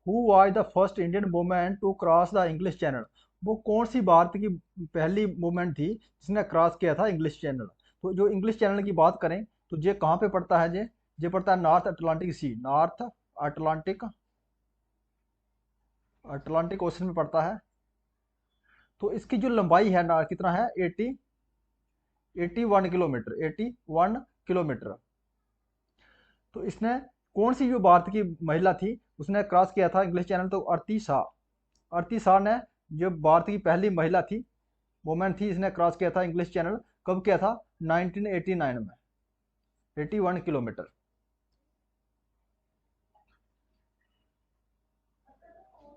Who was the first Indian women to cross the English channel? वो कौन सी भारत की पहली वुमेन थी जिसने क्रॉस किया था इंग्लिश चैनल? तो जो इंग्लिश चैनल की बात करें तो ये कहाँ पे पड़ता है? ये पड़ता है नॉर्थ अटलांटिक सी, नॉर्थ अटलांटिक अटलांटिक ओशन में पड़ता है। तो इसकी जो लंबाई है ना, कितना है? 81 किलोमीटर, 81 किलोमीटर। तो इसने कौन सी जो भारत की महिला थी उसने क्रॉस किया था इंग्लिश चैनल? तो आरती शाह। आरती शाह ने, जो भारत की पहली महिला थी, वुमेन थी, इसने क्रॉस किया था इंग्लिश चैनल। कब किया था? 1989 में, 81 किलोमीटर।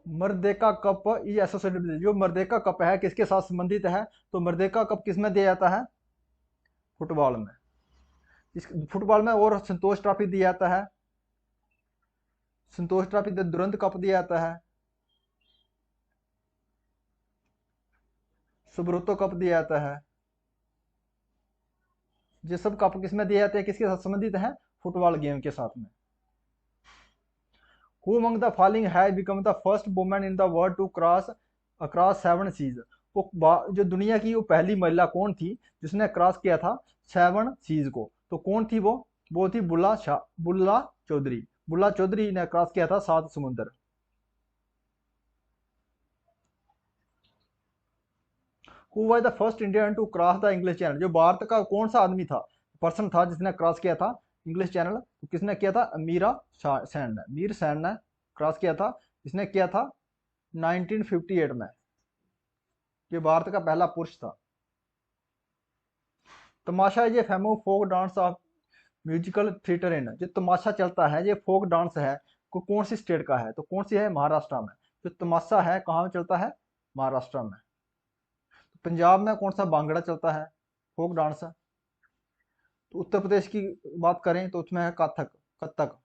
मर्देका कप इज एसोसिएटेड, जो मर्देका कप है किसके साथ संबंधित है? तो मर्देका कप किस में दिया जाता है? फुटबॉल में। इस फुटबॉल में और संतोष ट्रॉफी दिया जाता है, संतोष ट्रॉफी, दुरंत कप दिया जाता है, सुब्रतो कप दिया जाता है। ये सब कप किस में दिए जाते हैं, किसके साथ संबंधित है? फुटबॉल गेम के साथ में। Who among the following has become the first woman in the world to cross across 7 seas? जो दुनिया की वो पहली महिला कौन थी जिसने क्रॉस किया था 7 सीज को? तो कौन थी वो थी बुल्ला चौधरी। बुल्ला चौधरी ने क्रॉस किया था 7 समुंदर। Who was the first Indian to cross the English channel? जो भारत का कौन सा आदमी था, पर्सन था, जिसने क्रॉस किया था इंग्लिश चैनल? तो किसने किया था? मीरा सैन ने, मीर सैन ने क्रॉस किया था। इसने किया था 1958 में। ये भारत का पहला पुरुष था। तमाशा ये famous folk dance of musical theatre in, जो तमाशा चलता है ये फोक डांस है, को कौन सी स्टेट का है? तो कौन सी है? महाराष्ट्र में। जो तमाशा है कहाँ में चलता है? महाराष्ट्र में। पंजाब में कौन सा भांगड़ा चलता है, फोक डांस है? तो उत्तर प्रदेश की बात करें तो उसमें है Kathak, Kathak.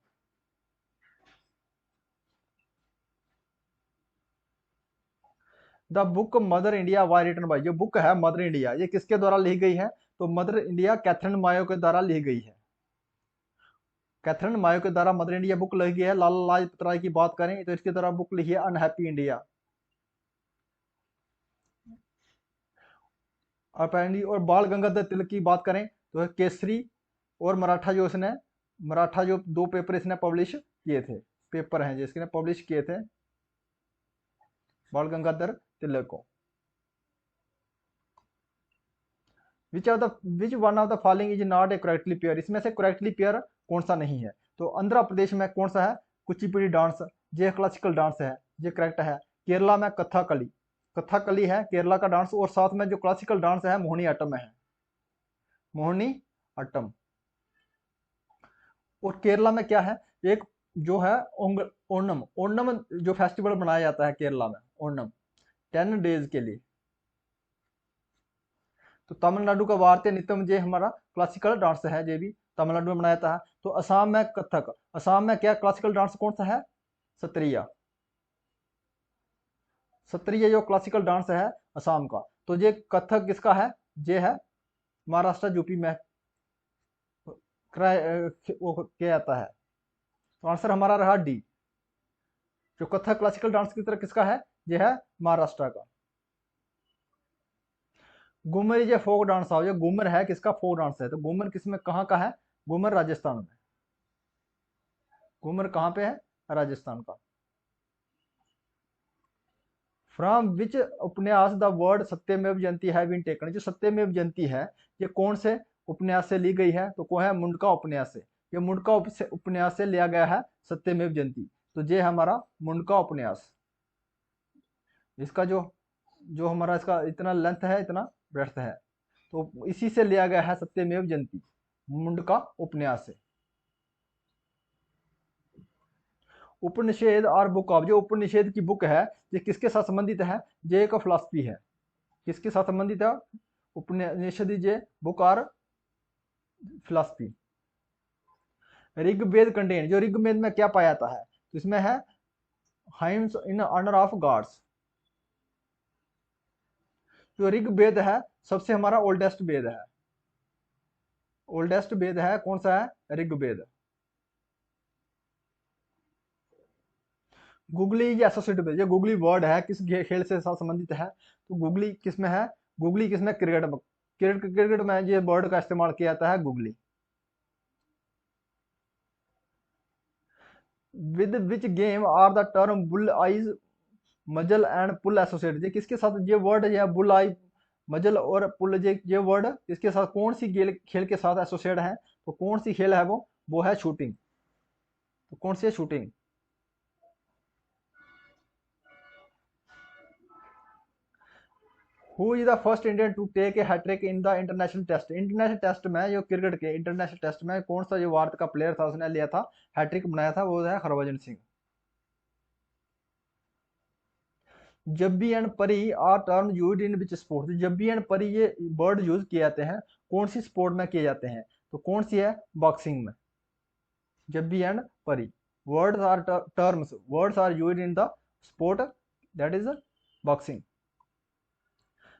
The book Mother India was written by, जो बुक है मदर इंडिया, ये किसके द्वारा लिखी गई है? तो मदर इंडिया कैथरीन मायो के द्वारा लिखी गई है। कैथरीन मायो के द्वारा मदर इंडिया बुक लिखी गई है। लाला लाजपत राय की बात करें तो इसके द्वारा बुक लिखी है अनहैप्पी इंडिया, अपेरेंटली। और बाल गंगाधर तिलक की बात करें तो केसरी और मराठा, जो इसने मराठा जो 2 पेपर इसने पब्लिश किए थे, पेपर हैं जिसने पब्लिश किए थे बाल गंगाधर तिलक को। Which one of the following is not a correctly pair? इसमें से करेक्टली पेयर कौन सा नहीं है? तो आंध्र प्रदेश में कौन सा है? कुचिपुड़ी डांस, ये क्लासिकल डांस है, ये करेक्ट है। केरला में कथकली, कथकली है केरला का डांस। और साथ में जो क्लासिकल डांस है मोहिनी अट्टम है, मोहिनी अट्टम। और केरला में क्या है? एक जो है ओणम, ओणम जो फेस्टिवल मनाया जाता है केरला में, ओणम 10 डेज के लिए। तो तमिलनाडु का भारतीय नृत्यम ये हमारा क्लासिकल डांस है, ये भी तमिलनाडु में मनाया जाता है। तो असम में कथक, असम में क्या क्लासिकल डांस कौन सा है? सत्रिया, सत्रिया जो क्लासिकल डांस है असम का। तो ये कथक किसका है? ये है महाराष्ट्र यूपी में वो किया जाता है। तो आंसर हमारा रहा डी। जो कथक क्लासिकल डांस की तरह किसका है? ये है महाराष्ट्र का। घूमर ये फोक डांस आओ, ये घूमर है किसका? फोक डांस है। तो घूमर किसमें, कहाँ का है? घूमर राजस्थान में। घूमर कहाँ पे है? राजस्थान का। फ्रॉम विच उपन्यास द वर्ड सत्यमेव जयंती है बीन टेकन? जो सत्यमेव जयंती है ये कौन से उपन्यास से ली गई है? तो कौन है? मुंडका उपन्यास से। ये मुंडका उपन्यास से लिया गया है सत्यमेव जयंती। तो ये हमारा मुंडका उपन्यास। इसका जो जो हमारा इसका इतना लेंथ है, इतना ब्रेड्थ है, तो इसी से लिया गया है सत्यमेव जयंती, मुंडका उपन्यास से। उपनिषेध और बुक ऑफ, जो उपनिषेध की बुक है ये किसके साथ संबंधित है? ये एक फिलॉसफी है। किसके साथ संबंधित है? उपनिषद ये बुक और फिलॉसफी। ऋग्वेद कंटेन, जो ऋग्वेद में क्या पाया जाता है? तो इसमें है hymns in honour of gods. जो ऋग्वेद है सबसे हमारा ओल्डेस्ट वेद है, ओल्डेस्ट वेद है कौन सा है? Rigveda. Googly is associated with, ये गूगली वर्ड है किस खेल से साथ संबंधित है, तो गूगली किस में है, गूगली किस में, क्रिकेट में, क्रिकेट में ये वर्ड का इस्तेमाल किया जाता है googly. With which game are the term bull eyes muzzle and pull associated, ये किसके साथ ये वर्ड है बुल आई मजल और पुल, ये वर्ड इसके साथ कौन सी खेल के साथ एसोसिएट है, तो कौन सी खेल है वो है शूटिंग, तो कौन सी है shooting. Who is the first Indian to take a hattrick in the international test, international test में जो क्रिकेट के इंटरनेशनल टेस्ट में कौन सा जो भारत का प्लेयर था उसने लिया था हैट्रिक बनाया था, वो है Harbhajan Singh. Jab and parry are term use in which sport, jab and parry ये वर्ड यूज किए जाते हैं कौन सी स्पोर्ट में किए जाते हैं, तो कौन सी है, बॉक्सिंग में। Jab and parry words are use in the sport that is boxing.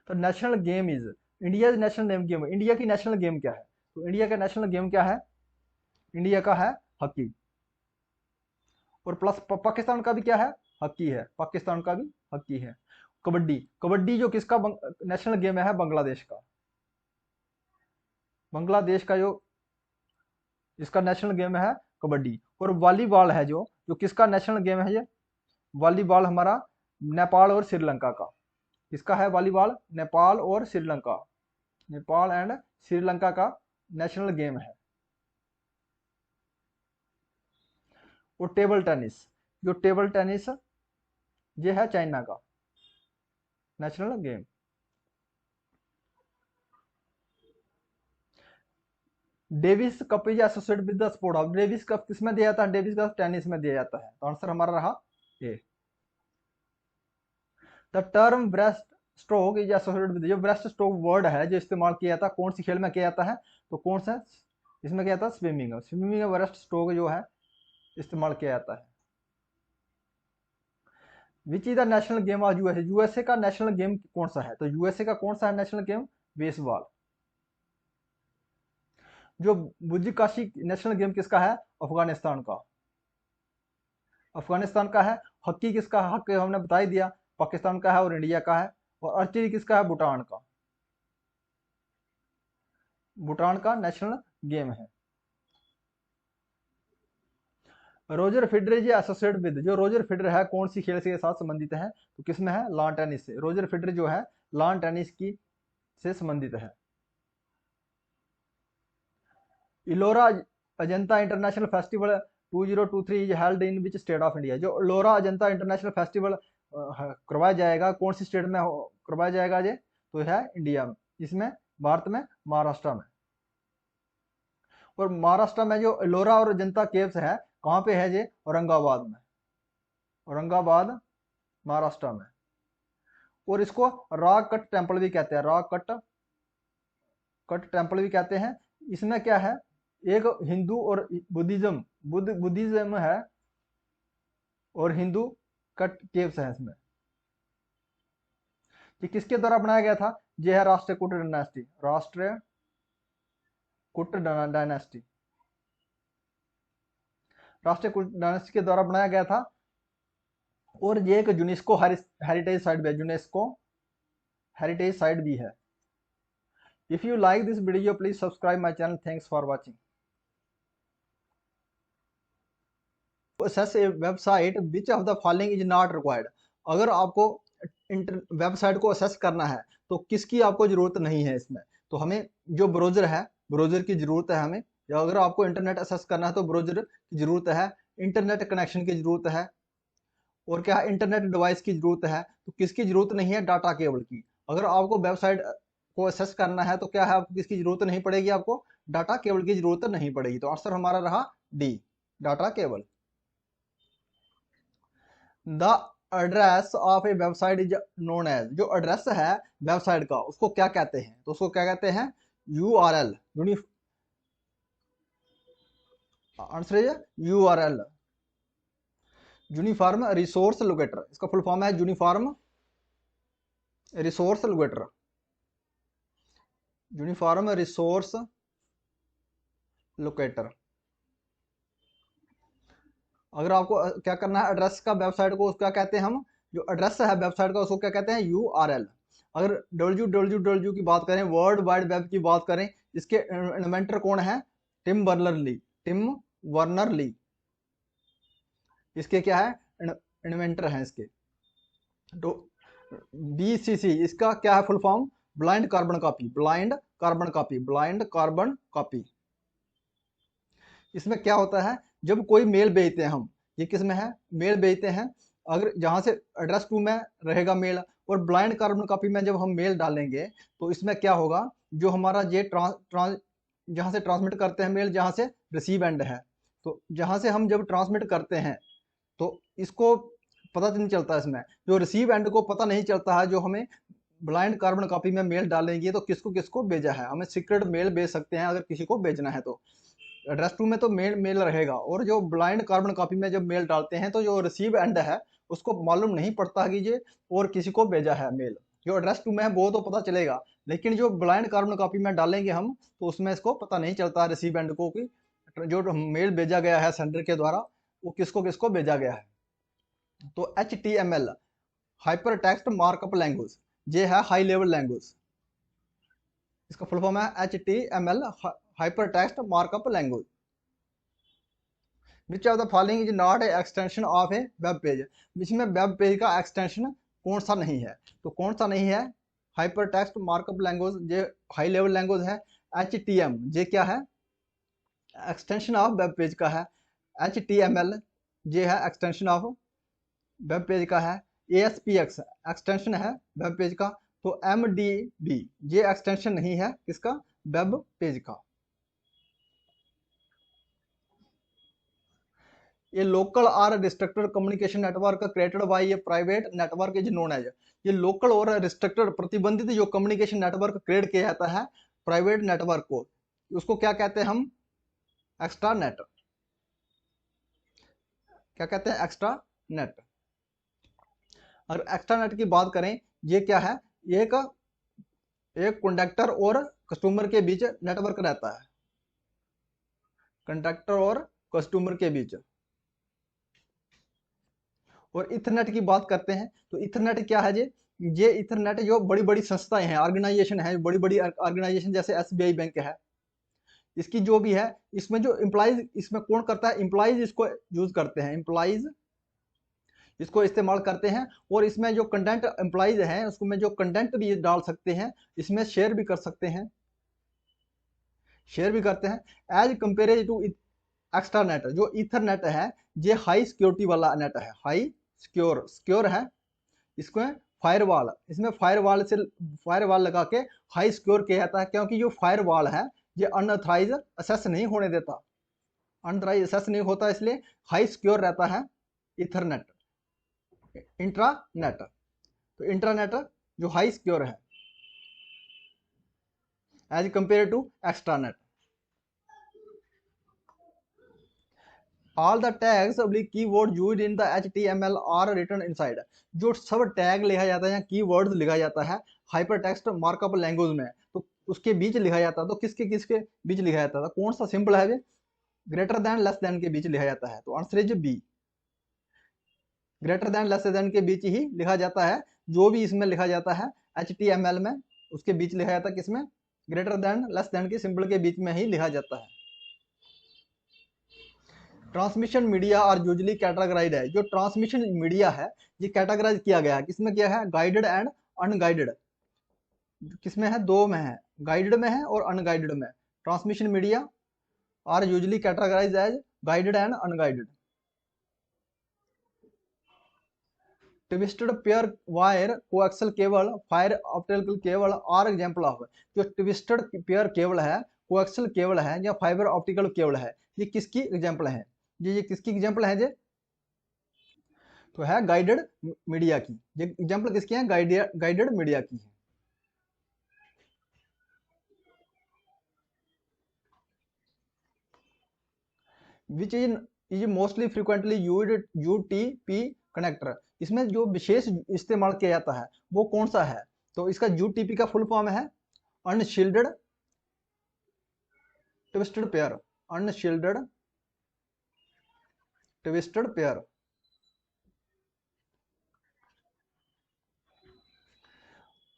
तो national game is, India national game, India की नेशनल गेम क्या है, तो इंडिया का नेशनल गेम क्या है, इंडिया का है हॉकी, और प्लस पाकिस्तान का भी क्या है, हॉकी है, पाकिस्तान का भी हॉकी है। कबड्डी, कबड्डी जो किसका नेशनल गेम है, बांग्लादेश का, बांग्लादेश का जो इसका नेशनल गेम है कबड्डी। और वॉलीबॉल है जो जो किसका नेशनल गेम है, ये वॉलीबॉल हमारा नेपाल और श्रीलंका का, किसका है वॉलीबॉल, नेपाल और श्रीलंका, नेपाल एंड श्रीलंका का नेशनल गेम है। और टेबल टेनिस, जो टेबल टेनिस ये है चाइना का national game. Davis cup is associated with the sport of, Davis cup किस में दिया जाता है, डेविस कप टेनिस में दिया जाता है, तो आंसर हमारा रहा A. The term breast stroke is associated with, जो ब्रेस्ट स्ट्रोक वर्ड है जो इस्तेमाल किया जाता है कौन सी खेल में किया जाता है, तो कौन सा इसमें किया जाता है, स्विमिंग, स्विमिंग में ब्रेस्ट स्ट्रोक जो है इस्तेमाल किया जाता है। Which is the national game of USA, USA का नेशनल गेम कौन सा है, तो यूएसए का कौन सा है नेशनल गेम, बेसबॉल। जो बुजिकाशी नेशनल गेम किसका है, अफगानिस्तान का, अफगानिस्तान का है। हॉकी किसका है, हॉकी हमने बता ही दिया पाकिस्तान का है और इंडिया का है। और आर्चरी किसका है, भूटान का, भूटान का नेशनल गेम है। रोजर फेडरर जी एसोसिएट विद, जो रोजर फेडरर है कौन सी खेल के साथ संबंधित है, तो किसमें है, लॉन टेनिस से, रोजर फेडरर जो है लॉन टेनिस की से संबंधित है। Ellora Ajanta international festival 2023 is held in which state of India, जो इलोरा अजंता इंटरनेशनल फेस्टिवल करवाया जाएगा कौन सी स्टेट में करवाया जाएगा ये, तो है इंडिया में, इसमें भारत में महाराष्ट्र में। और महाराष्ट्र में जो इलोरा और अजंता केव्स है कहाँ पे है ये, औरंगाबाद में, औरंगाबाद महाराष्ट्र में। और इसको रॉक कट टेम्पल भी कहते हैं, रॉक कट टेम्पल भी कहते हैं। इसमें क्या है, एक हिंदू और बुद्धिज्म, बुद्धिज्म है और हिंदू कट केव्स है इसमें। ये किसके द्वारा बनाया गया था, ये है Rashtrakuta dynasty, Rashtrakuta dynasty, Rashtrakuta dynasty के द्वारा बनाया गया था। और ये एक यूनेस्को हेरिटेज साइट भी है, यूनेस्को हेरिटेज साइट भी है। If you like this video please subscribe my channel, thanks for watching. Website which of the following is not required, अगर आपको वेबसाइट को असेस करना है तो किसकी आपको जरूरत नहीं है इसमें, तो हमें जो ब्राउजर है, ब्राउजर की जरूरत है हमें, या अगर आपको इंटरनेट असेस करना है तो ब्राउजर की जरूरत है, इंटरनेट कनेक्शन की जरूरत है, और क्या है, इंटरनेट डिवाइस की जरूरत है। तो किसकी जरूरत नहीं है, डाटा केबल की। अगर आपको वेबसाइट को असेस करना है तो क्या है, आपको किसकी जरूरत नहीं पड़ेगी, आपको डाटा केबल की जरूरत नहीं पड़ेगी, तो आंसर हमारा रहा D, data cable. The address of a website is known as, जो एड्रेस है वेबसाइट का उसको क्या कहते हैं, तो उसको क्या कहते हैं, यूआरएल, आंसर है यूआरएल, यूनिफॉर्म रिसोर्स लोकेटर, इसका फुल फॉर्म है uniform resource locator, uniform resource locator. अगर आपको क्या करना है, एड्रेस का वेबसाइट को क्या कहते हैं हम, जो एड्रेस है वेबसाइट का उसको क्या कहते हैं, URL। अगर www की बात करें, वर्ल्ड वाइड वेब की बात करें, इसके इन्वेंटर कौन है, Tim Berner Lee, Tim Werner Lee, इसके क्या है, इन्वेंटर हैं इसके। तो BCC इसका क्या है full form, blind carbon copy, blind carbon copy, blind carbon copy. इसमें क्या होता है, जब कोई मेल भेजते हैं हम, ये किस में है, मेल भेजते हैं, अगर जहां से एड्रेस टू में रहेगा मेल, और ब्लाइंड कार्बन कॉपी में जब हम मेल डालेंगे तो इसमें क्या होगा, जो हमारा ये जहां से ट्रांसमिट करते हैं मेल, जहां से रिसीव एंड है, तो जहां से हम जब ट्रांसमिट करते हैं तो इसको पता नहीं चलता, इसमें जो रिसीव एंड को पता नहीं चलता है, जो हमें ब्लाइंड कार्बन कॉपी में मेल डालेंगे तो किसको किसको भेजा है, हमें सीक्रेट मेल भेज सकते हैं अगर किसी को भेजना है तो। एड्रेस टू में तो मेल रहेगा, और जो ब्लाइंड कार्बन कॉपी में जब मेल डालते हैं तो जो रिसीव एंड है उसको मालूम नहीं पड़ता कि ये और किसी को भेजा है मेल। जो एड्रेस टू में है वो तो पता चलेगा, लेकिन जो ब्लाइंड कार्बन कॉपी में डालेंगे हम तो उसमें इसको पता नहीं चलता रिसीव एंड को कि जो मेल भेजा गया है सेंडर के द्वारा वो किसको किसको भेजा गया है। तो HTML hyper text markup language, ये है हाई लेवल लैंग्वेज, इसका फुल फॉर्म है HTML hyper text markup language. Which of the following is not a extension of A web page, इसमें वेब पेज का एक्सटेंशन कौन सा नहीं है, तो कौन सा नहीं है, हाइपर टेक्स्ट मार्कअप लैंग्वेज ये हाई लेवल लैंग्वेज है। HTM ये क्या है, एक्सटेंशन ऑफ वेब पेज का है। HTML ये है एक्सटेंशन ऑफ वेब पेज का है। ASPX एक्सटेंशन है वेब पेज का। तो MDB ये एक्सटेंशन नहीं है किसका, वेब पेज का। ये लोकल और restricted communication network created by ये private network is known as, ये लोकल और रिस्ट्रिक्टेड प्रतिबंधित जो कम्युनिकेशन नेटवर्क क्रिएट किया जाता है प्राइवेट नेटवर्क को, उसको क्या कहते हैं हम, एक्स्ट्रा नेट। क्या कहते हैं, एक्स्ट्रा नेट। अगर एक्स्ट्रा नेट की बात करें, ये क्या है, ये एक कंडक्टर और कस्टमर के बीच नेटवर्क रहता है, कंडक्टर और कस्टमर के बीच। और इथरनेट की बात करते हैं तो इथरनेट क्या है, ये इथरनेट जो बड़ी बड़ी संस्थाएं हैं, ऑर्गेनाइजेशन है, बड़ी बड़ी ऑर्गेनाइजेशन जैसे SBI बैंक है, इसकी जो भी है, इसमें जो एम्प्लॉइज इसमें कौन करता है, एम्प्लॉइज इसको यूज करते हैं, एम्प्लॉइज इसको इस्तेमाल करते हैं। और इसमें जो कंटेंट एम्प्लॉइज हैं उसको में जो कंटेंट भी डाल सकते हैं, इसमें शेयर भी कर सकते हैं, शेयर भी करते हैं। As compare to extranet, जो इथरनेट है ये हाई सिक्योरिटी वाला नेट है, हाई सिक्योर है, इसको फायरवॉल, इसमें फायरवॉल लगा के हाई सिक्योर किया जाता है, क्योंकि जो फायरवॉल है ये अनऑथराइज एक्सेस नहीं होने देता, अनऑथराइज एक्सेस नहीं होता, इसलिए हाई सिक्योर रहता है इथरनेट। इंट्रानेट, तो इंट्रानेट जो हाई सिक्योर है as compare to extranet. All the tags keyword used in the HTML are written inside, जो सब टैग लिखा जाता है या कीवर्ड्स लिखा जाता है हाइपर टेक्स्ट मार्कअप लैंग्वेज में, तो उसके बीच लिखा जाता है, तो किसके किसके बीच लिखा जाता था, कौन सा सिंबल है, ग्रेटर देन लेस देन के बीच लिखा जाता है, तो answer is B, greater than less than के बीच ही लिखा जाता है, जो भी इसमें लिखा जाता है HTML में उसके बीच लिखा जाता है, किसमें, ग्रेटर देन लेस देन के सिंबल के बीच में ही लिखा जाता है। ट्रांसमिशन मीडिया और यूजली कैटेगराइज्ड है, जो ट्रांसमिशन मीडिया है ये कैटेगराइज किया गया है, किसमें किया है, गाइडेड एंड अनगाइडेड, किसमें है, दो में है, गाइडेड में है और अनगाइडेड में। Transmission media are usually categorised as guided and unguided. Twisted pair wire coaxial cable, fire optical cable are example of, जो ट्विस्टेड पेयर केबल है, कोएक्सल केबल है या फाइबर ऑप्टिकल केबल है, ये किसकी एग्जांपल है, ये किसकी एग्जांपल है, ये तो है गाइडेड मीडिया की, ये एग्जांपल किसकी है, गाइडेड मीडिया की है। Which is mostly frequently used UTP connector, इसमें जो विशेष इस्तेमाल किया जाता है वो कौन सा है, तो इसका UTP का फुल फॉर्म है unshielded twisted pair, unshielded twisted pair.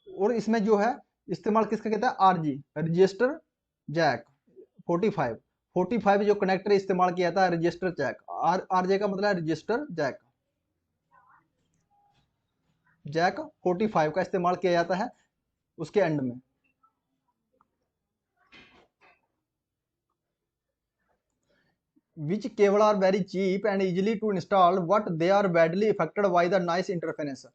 और इसमें जो है इस्तेमाल किसका कहता है, आरजी, रजिस्टर जैक 45 जो कनेक्टर इस्तेमाल किया था रजिस्टर जैक। आरजे का मतलब है रजिस्टर जैक। जैक 45 का इस्तेमाल किया जाता है उसके एंड में। Which cable are very cheap and easily to install, but they are badly affected by the noise interference।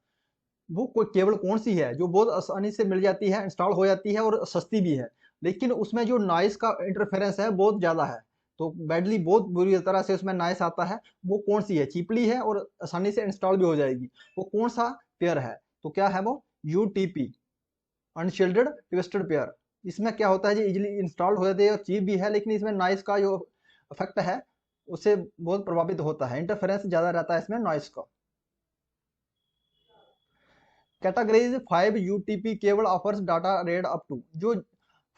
वो कोई केबल कौन सी है जो बहुत आसानी से मिल जाती है, इंस्टॉल हो जाती है और सस्ती भी है, लेकिन उसमें जो नॉइस का इंटरफेरेंस है बहुत ज़्यादा है, तो बैडली बहुत बुरी तरह से उसमें नॉइस आता है। वो कौन सी है, चीपली है और आसानी से इंस्टॉल भी हो जाएगी, वो कौन सा पेयर है, तो क्या है वो यूटीपी, अनशील्डेड ट्विस्टेड पेयर। इसमें क्या होता है जी, इजीली इंस्टॉल हो जाती है और चीप भी है, लेकिन इसमें नॉइस का जो इफेक्ट है उससे बहुत प्रभावित होता है, इंटरफेरेंस ज़्यादा रहता है इसमें नॉइस का। Categories 5 UTP cable offers data rate up to, जो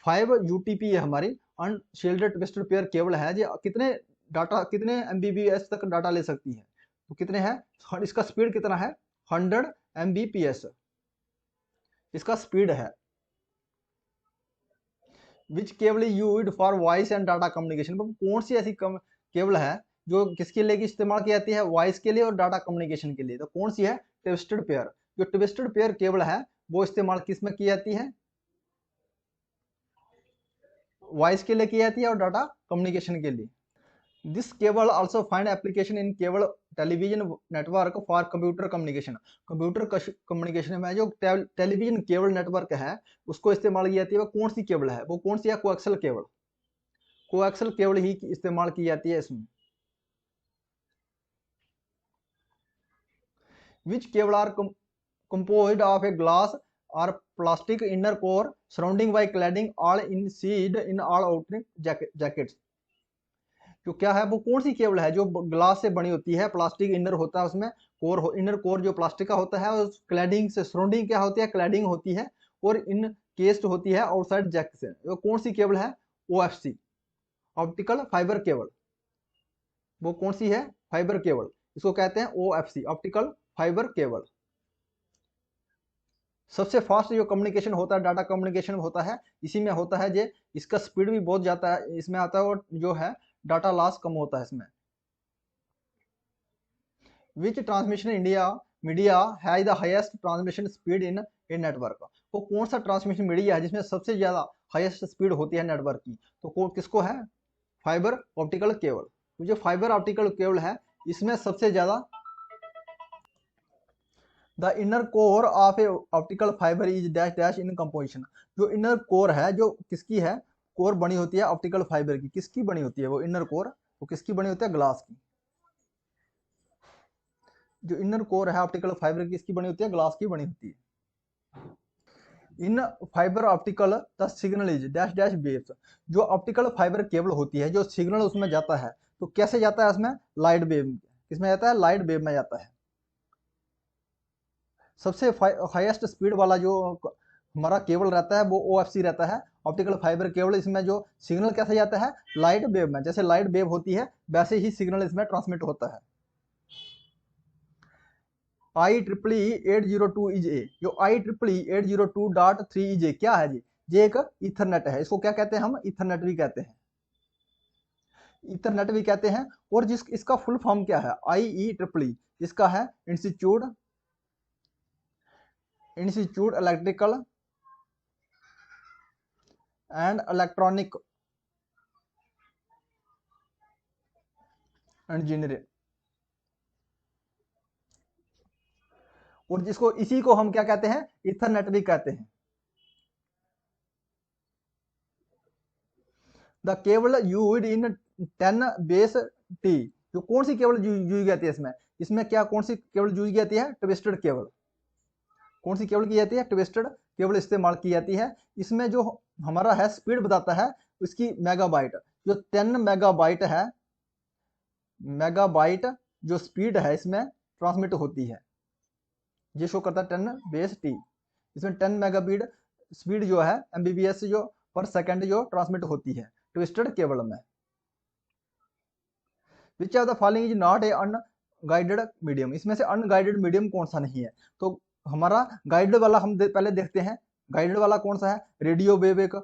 5 यूटीपी है हमारी अनशील्डेड ट्विस्टेड पेयर केबल है, जो कितने एमबीपीएस तक डाटा ले सकती है, तो कितने हैं, इसका स्पीड कितना है, 100 एमबीपीएस इसका स्पीड है। Which cable used for voice and data communication, कौन सी ऐसी केबल है जो किसके लिए इस्तेमाल की जाती है, वॉइस के लिए और डाटा कम्युनिकेशन के लिए, तो कौन सी है, ट्विस्टेड पेयर। जो ट्विस्टेड पेयर केबल है वो इस्तेमाल किस में की जाती है, वॉइस के लिए की जाती है और डाटा कम्युनिकेशन के लिए। This cable also find application in cable television network for computer communication. Computer communication में जो टेलीविजन केबल नेटवर्क है उसको इस्तेमाल की जाती है, वो कौन सी केबल है, वो कौन सी है, कोएक्सल केबल। कोएक्सल केबल ही इस्तेमाल की जाती है इसमें। Which cable are composed of a glass or plastic inner core surrounding by cladding all inside in all outer jackets। जो क्या है, वो कौन सी केबल है जो ग्लास से बनी होती है, प्लास्टिक इनर होता है उसमें, इनर कोर जो प्लास्टिक का होता है, और क्लैडिंग से सराउंडिंग क्या होती है, क्लैडिंग होती है, और इन केस्ड होती है आउटसाइड जैक से। वो कौन सी केबल है, ओएफसी, ऑप्टिकल फाइबर केबल। वो कौन सी है, फाइबर केबल, इसको कहते हैं ओएफसी, ऑप्टिकल फाइबर केबल। सबसे फास्ट जो कम्युनिकेशन होता है, डाटा कम्युनिकेशन होता है इसी में होता है, जे इसका स्पीड भी बहुत ज़्यादा है इसमें आता है, और जो है डाटा लॉस कम होता है इसमें। विच ट्रांसमिशन इंडिया मीडिया है the highest transmission speed in a network. वो कौन सा ट्रांसमिशन मीडिया है जिसमें सबसे ज़्यादा हाईएस्ट स्पीड होती है नेटवर्क की, तो किसको है, फाइबर ऑप्टिकल केबल। तो जो फाइबर ऑप्टिकल केबल है इसमें सबसे ज़्यादा the inner core of A optical fibre is dash dash in composition. जो इनर कोर है जो किसकी है, कोर बनी होती है ऑप्टिकल फाइबर की, किसकी बनी होती है वो इनर कोर, वो किसकी बनी होती है, ग्लास की। जो इनर कोर है ऑप्टिकल फाइबर की किसकी बनी होती है, ग्लास की बनी होती है। In fibre optical the signal is dash dash waves. जो ऑप्टिकल फाइबर केबल होती है जो सिग्नल उसमें जाता है तो कैसे जाता है, उसमें लाइट वेव, किसमें जाता है, लाइट वेव में जाता है। सबसे हाईएस्ट स्पीड वाला जो हमारा केबल रहता है वो ओएफसी रहता है, ऑप्टिकल फाइबर केबल। इसमें जो सिग्नल कैसे जाता है, लाइट वेव में, जैसे लाइट वेव होती है वैसे ही सिग्नल इसमें ट्रांसमिट होता है। IEEE 802 इज ए, जो IEEE 802.3 इज ए क्या है जी, ये एक इथरनेट है, इसको क्या कहते हैं हम, इथरनेट भी कहते हैं, इथरनेट भी कहते हैं। और इसका फुल फॉर्म क्या है, IEEE, इसका है institute electrical and electronic engineering. और जिसको इसी को हम क्या कहते हैं, इथरनेट भी कहते हैं। The cable used in 10 base T, जो कौन सी केबल यूज जाती है इसमें, इसमें क्या कौन सी केबल यूज जाती है, ट्विस्टेड केबल। कौन सी केबल की जाती है, ट्विस्टेड केबल इस्तेमाल की जाती है। इसमें जो हमारा है स्पीड बताता है उसकी मेगाबाइट, जो 10 मेगाबाइट है, मेगाबाइट जो स्पीड है इसमें ट्रांसमिट होती है, ये शो करता है 10 बेस टी। इसमें 10 मेगाबीट स्पीड जो है एमबीबीएस जो पर सेकंड जो ट्रांसमिट होती है ट्विस्टेड केबल में। Which of the following is not a unguided medium, इसमें से अनगाइडेड मीडियम कौन सा नहीं है? तो हमारा गाइडेड वाला हम पहले देखते हैं, गाइडेड वाला कौन सा है? रेडियो वेव एक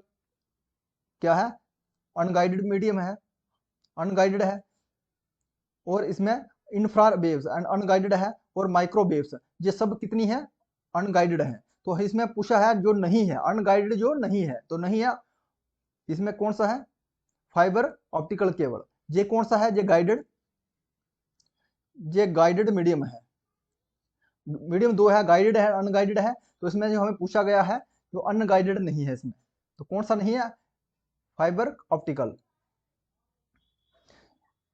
क्या है? अनगाइडेड मीडियम है, अनगाइडेड है। और इसमें इंफ्रावेव्स एंड अनगाइडेड है, और माइक्रोवेव्स, ये सब कितनी है? अनगाइडेड है। तो इसमें पूछा है जो नहीं है, अनगाइडेड जो नहीं है, तो नहीं है इसमें कौन सा है? Fibre optical cable. ये कौन सा है? ये गाइडेड, ये गाइडेड मीडियम है। मीडियम दो है, गाइडेड है, अनगाइडेड है। तो इसमें जो हमें पूछा गया है जो अनगाइडेड नहीं है इसमें, तो कौन सा नहीं है? Fibre optical.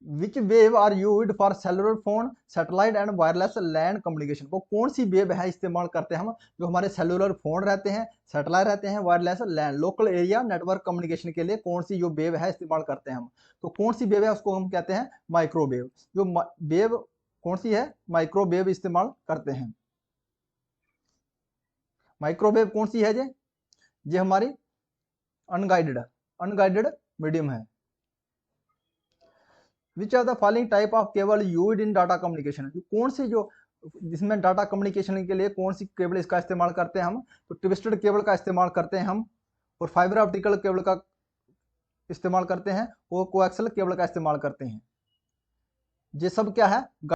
Which wave are used for cellular phone, satellite and wireless land communication? वो कौन सी वेव है इस्तेमाल करते हैं हम जो हमारे सेलुलर फोन रहते हैं, सैटेलाइट रहते हैं, wireless land local area network communication के लिए कौन सी जो वेव है इस्तेमाल करते हैं हम? तो कौन सी वेव है उसको हम कहते हैं माइक्रोवेव। जो वेव कौन सी है? माइक्रोवेव इस्तेमाल करते हैं। माइक्रोवेव कौन सी है? ये हमारी अनगाइडेड मीडियम है। Which are the following type of cable used in data communication? कौन सी जो जिसमें डाटा कम्युनिकेशन के लिए कौन सी केबल इसका इस्तेमाल करते हैं हम? तो ट्विस्टेड केबल का इस्तेमाल करते हैं हम, और फाइबर ऑप्टिकल केबल का इस्तेमाल करते हैं, और कोएक्सियल केबल का इस्तेमाल करते हैं। ये सब क्या है?